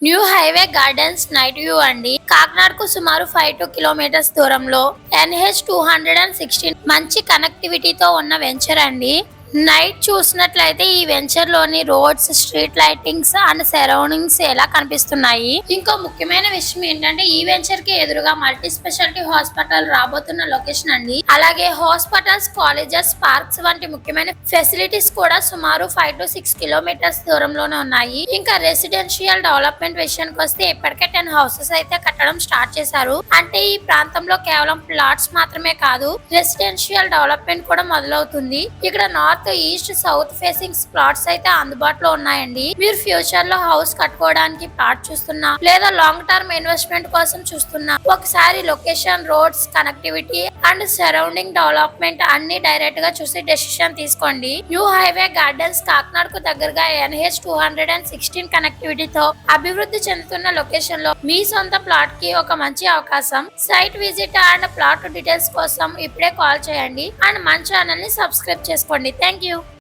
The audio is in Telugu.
New highway gardens night view అండి. కాకినాడకు సుమారు 5 కిలోమీటర్స్ దూరంలో NH 216 మంచి కనెక్టివిటీతో ఉన్న వెంచర్ అండి. నైట్ చూసినట్లయితే ఈ వెంచర్ లోని roads, street lightings and surroundings ఎలా కనిపిస్తున్నాయి. ఇంకో ముఖ్యమైన విషయం ఏంటంటే ఈ వెంచర్ కి ఎదురుగా మల్టీ స్పెషాలిటీ హాస్పిటల్ రాబోతున్న లొకేషన్ అండి. అలాగే హాస్పిటల్స్, కాలేజెస్, పార్క్స్ వంటి ముఖ్యమైన ఫెసిలిటీస్ కూడా సుమారు 5 to 6 కిలోమీటర్స్ దూరంలోనే ఉన్నాయి. ఇంకా రెసిడెన్షియల్ డెవలప్మెంట్ విషయానికి వస్తే ఇప్పటికే 10 హౌసెస్ అయితే కట్టడం స్టార్ట్ చేశారు. అంటే ఈ ప్రాంతంలో కేవలం ప్లాట్స్ మాత్రమే కాదు, రెసిడెన్షియల్ డెవలప్మెంట్ కూడా మొదలవుతుంది. ఇక్కడ north, east, south facing plots అయితే అందుబాటులో ఉన్నాయండి. మీరు ఫ్యూచర్ లో హౌస్ కట్టుకోవడానికి ప్లాట్ చూస్తున్నా లేదా లాంగ్ టర్మ్ ఇన్వెస్ట్మెంట్ కోసం చూస్తున్నా ఒకసారి location, roads, connectivity and surrounding development అన్ని డైరెక్ట్ గా చూసి డెసిషన్ తీసుకోండి. న్యూ హైవే గార్డెన్స్ కాకినాడకు దగ్గరగా NH 216 కనెక్టివిటీతో అభివృద్ధి చెందుతున్న లొకేషన్ లో మీ సొంత ప్లాట్ కి ఒక మంచి అవకాశం. Site visit and plot details కోసం ఇప్పుడే కాల్ చేయండి అండ్ మన ఛానల్ ని సబ్స్క్రైబ్ చేసుకోండి. Thank you.